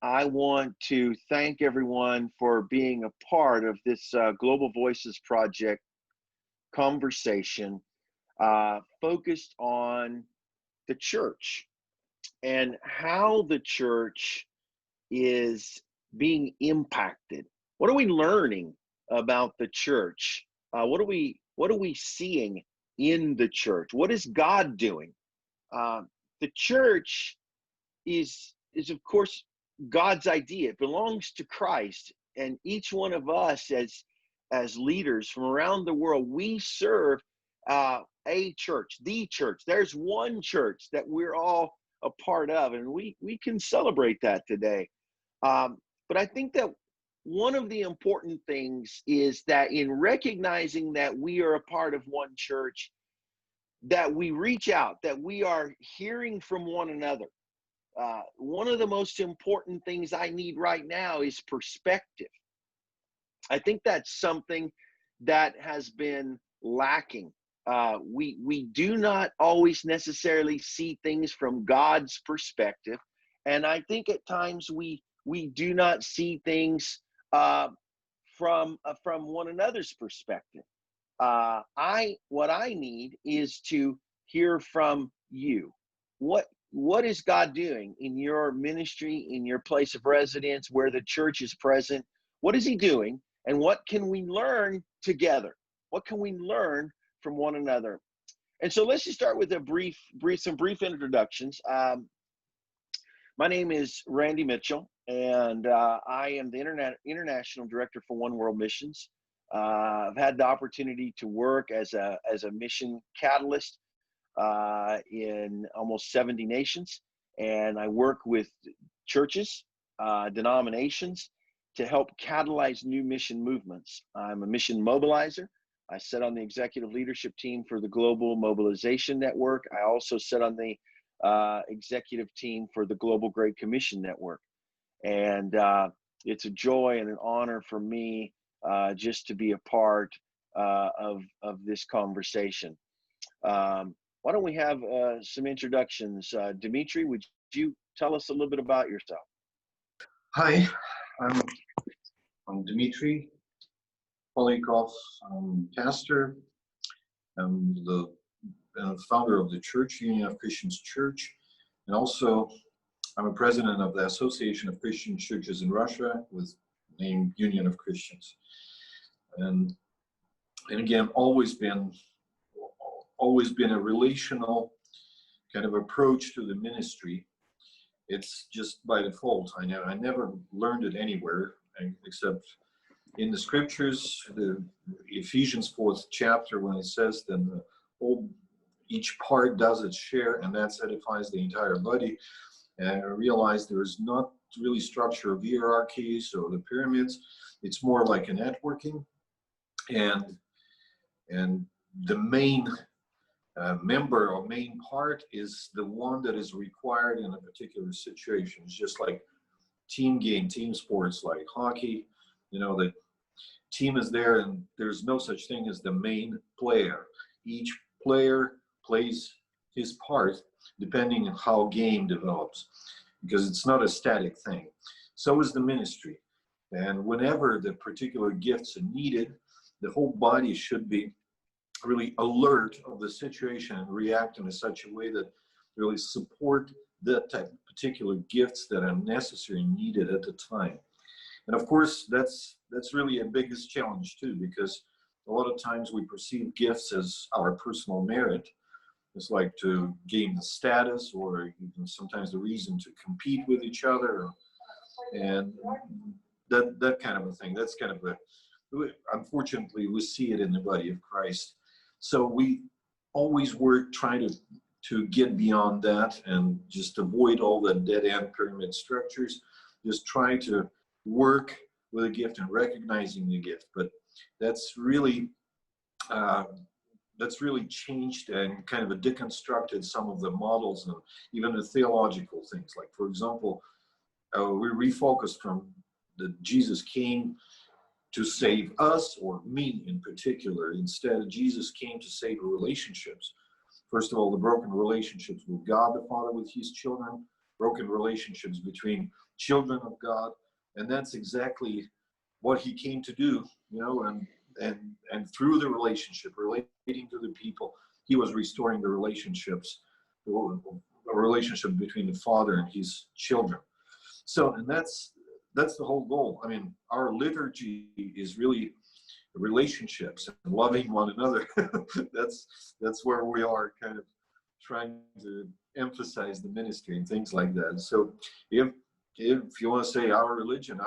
I want to thank everyone for being a part of this Global Voices Project conversation focused on the church and how the church is being impacted. What are we learning about the church? What are we seeing in the church? What is God doing? Uh, the church is of course God's idea. It belongs to Christ, and each one of us as leaders from around the world, we serve a church, the church. There's one church that we're all a part of, and we can celebrate that today. But I think that one of the important things is that in recognizing that we are a part of one church, that we reach out, that we are hearing from one another. One of the most important things I need right now is perspective. I think that's something that has been lacking. We do not always necessarily see things from God's perspective, and I think at times we do not see things from one another's perspective. I what I need is to hear from you. What is God doing in your ministry, in your place of residence, where the church is present? What is He doing, and what can we learn together? What can we learn from one another? And so let's just start with some brief introductions. My name is Randy Mitchell, and I am the international director for One World Missions. I've had the opportunity to work as a mission catalyst in almost 70 nations, and I work with churches, denominations, to help catalyze new mission movements. I'm a mission mobilizer. I sit on the executive leadership team for the Global Mobilization Network. I also sit on the executive team for the Global Great Commission Network. And it's a joy and an honor for me just to be a part of this conversation. Why don't we have some introductions? Dimitri, would you tell us a little bit about yourself? Hi, I'm, I'm Dmitry Polyakov. I'm pastor. I'm the founder of the Church, Union of Christians Church, and also I'm a president of the Association of Christian Churches in Russia with the name Union of Christians. And again, always been a relational kind of approach to the ministry. It's just by default. I never learned it anywhere except in the scriptures, the Ephesians 4th chapter, when it says that each part does its share and that edifies the entire body. And I realized there is not really structure of hierarchies or the pyramids. It's more like a networking, and the main member or main part is the one that is required in a particular situation. It's just like team game, team sports like hockey. The team is there and there's no such thing as the main player. Each player plays his part depending on how game develops, because it's not a static thing. So is the ministry. And whenever the particular gifts are needed, the whole body should be really alert of the situation and react in such a way that really support that type of particular gifts that are necessary and needed at the time. And of course, that's really a biggest challenge too, because a lot of times we perceive gifts as our personal merit. It's like to gain the status or even sometimes the reason to compete with each other, and that kind of a thing. That's kind of unfortunately, we see it in the body of Christ. So we always work trying to get beyond that and just avoid all the dead-end pyramid structures, just trying to work with a gift and recognizing the gift. But that's really changed and kind of deconstructed some of the models and even the theological things. Like, for example, we refocused from that Jesus came to save us, or me in particular. Instead, Jesus came to save relationships. First of all, the broken relationships with God the Father, with his children, broken relationships between children of God. And that's exactly what he came to do, and through the relationship, relating to the people, he was restoring the relationships, a relationship between the father and his children. So, and that's the whole goal. I mean, our liturgy is really relationships and loving one another. that's where we are kind of trying to emphasize the ministry and things like that. So if you want to say our religion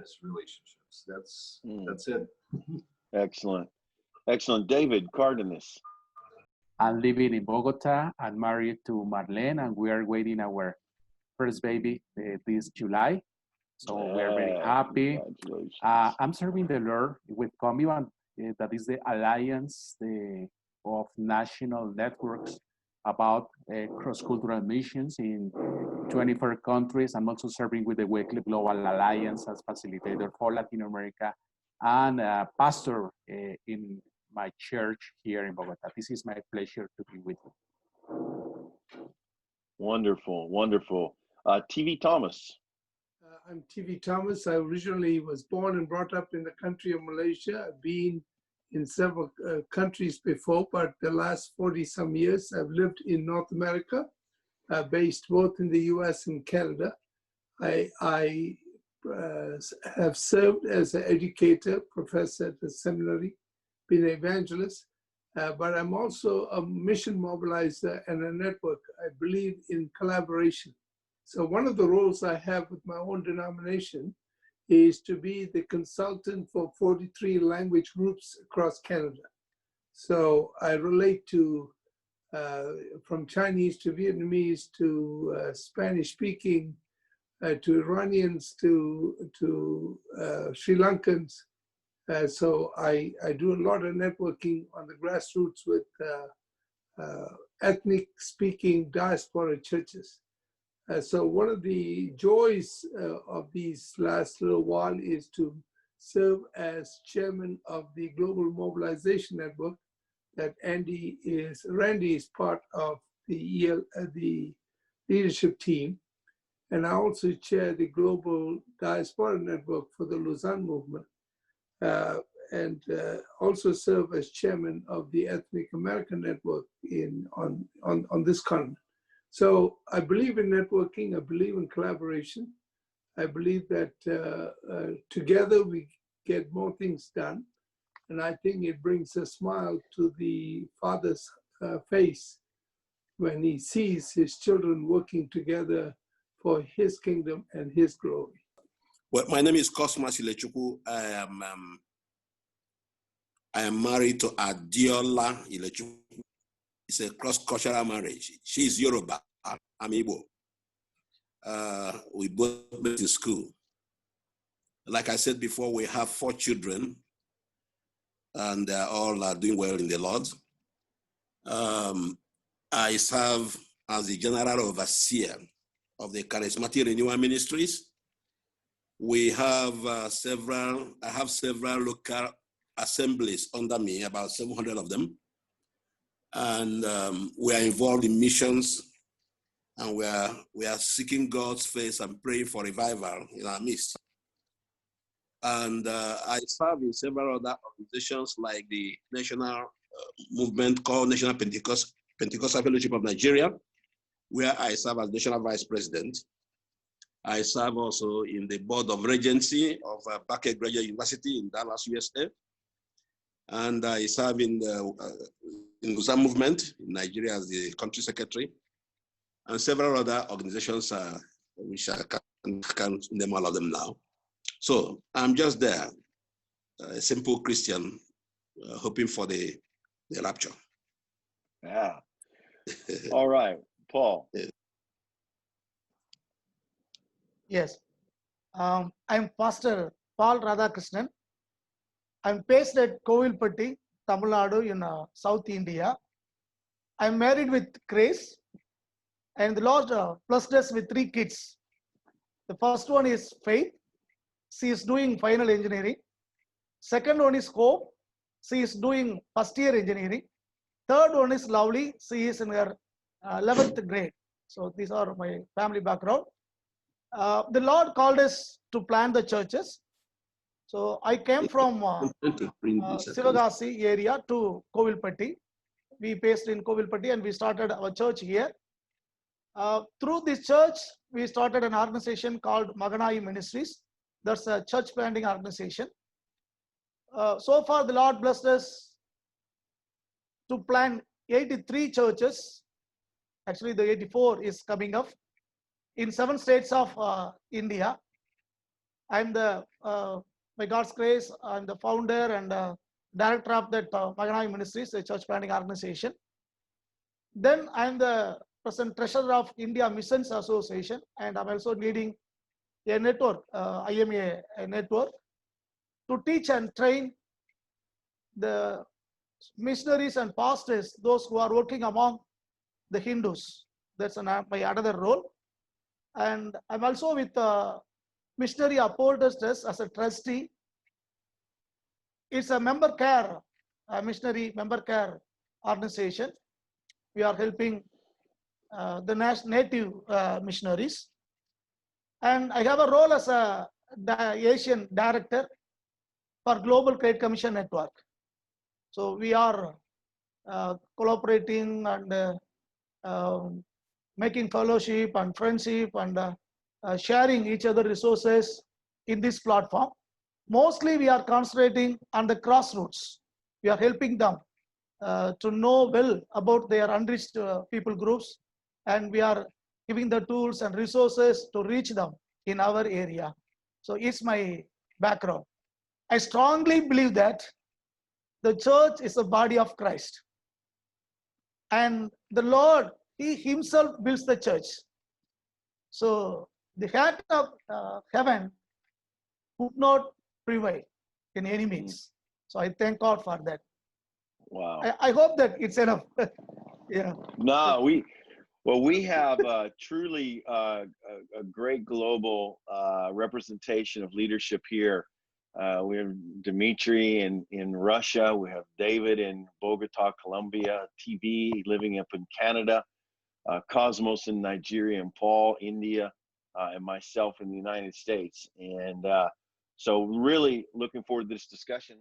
is relationships. That's it. Excellent. David Cardenas. I'm living in Bogota. I'm married to Marlene, and we are waiting our first baby this July. So we're very happy. I'm serving the Lord with Comiban, that is the alliance of national networks about cross-cultural missions in 24 countries. I'm also serving with the Weekly Global Alliance as facilitator for Latin America and pastor in my church here in Bogota. This is my pleasure to be with you. Wonderful. TV Thomas. I'm TV Thomas. I originally was born and brought up in the country of Malaysia. I've been in several countries before, but the last 40 some years I've lived in North America, based both in the US and Canada. I have served as an educator, professor at the seminary, been an evangelist, but I'm also a mission mobilizer and a network. I believe in collaboration. So one of the roles I have with my own denomination is to be the consultant for 43 language groups across Canada. So I relate to, from Chinese to Vietnamese to Spanish speaking, to Iranians to Sri Lankans. So I do a lot of networking on the grassroots with ethnic speaking diaspora churches. So one of the joys of these last little while is to serve as chairman of the Global Mobilization Network that Randy is part of the leadership team. And I also chair the Global Diaspora Network for the Lausanne Movement, and also serve as chairman of the Ethnic American Network on this continent. So I believe in networking, I believe in collaboration. I believe that together we get more things done. And I think it brings a smile to the father's face when he sees his children working together for his kingdom and his glory. Well, my name is Cosmas Ilechukwu. I am married to Adiola Ilechukwu. It's a cross-cultural marriage. She is Yoruba, I'm Igbo. We both met in school. Like I said before, we have 4 children, and they're all doing well in the Lord. I serve as the general overseer of the Charismatic Renewal Ministries. We have I have several local assemblies under me, about 700 of them. And we are involved in missions, and we are seeking God's face and praying for revival in our midst. And I serve in several other organizations like the national movement called National Pentecostal Fellowship of Nigeria, where I serve as National Vice President. I serve also in the Board of Regency of Buckhead Graduate University in Dallas, USA. And I serve in the Lausanne Movement in Nigeria as the country secretary, and several other organizations which I can't name all of them now. So I'm just there, a simple Christian, hoping for the rapture. Yeah. All right, Paul. Yes. I'm Pastor Paul Radhakrishnan. I'm based at Kovilpatti, Tamil Nadu in South India. I'm married with Grace, and the Lord blessed us with 3 kids. The first one is Faith. She is doing final engineering. Second one is Hope. She is doing first year engineering. Third one is Lovely. She is in her 11th grade. So these are my family background. The Lord called us to plant the churches. So I came from Sivagasi area to Kovilpatti. We based in Kovilpatti and we started our church here. Through this church, we started an organization called Maganai Ministries. That's a church planting organization. So far, the Lord blessed us to plant 83 churches. Actually, the 84 is coming up in 7 states of India. I'm the, by God's grace, I'm the founder and director of that Maganai Ministries, a church planting organization. Then I'm the present treasurer of India Missions Association, and I'm also leading a network, IMA network, to teach and train the missionaries and pastors, those who are working among the Hindus. That's my another role. And I'm also with Missionary Upholders Trust as a trustee. It's a member care, a missionary member care organization. We are helping the native missionaries. And I have a role as a Asian director for Global Trade Commission Network. So we are collaborating and making fellowship and friendship and sharing each other resources in this platform. Mostly we are concentrating on the grassroots. We are helping them to know well about their unreached people groups, and we are giving the tools and resources to reach them in our area. So it's my background. I strongly believe that the church is the body of Christ. And the Lord, He Himself builds the church. So the head of heaven would not prevail in any means. So I thank God for that. Wow. I hope that it's enough. Yeah. No, we have truly a great global representation of leadership here. We have Dimitri in Russia. We have David in Bogota, Colombia, TV living up in Canada, Cosmos in Nigeria, and Paul, India, and myself in the United States. And so really looking forward to this discussion.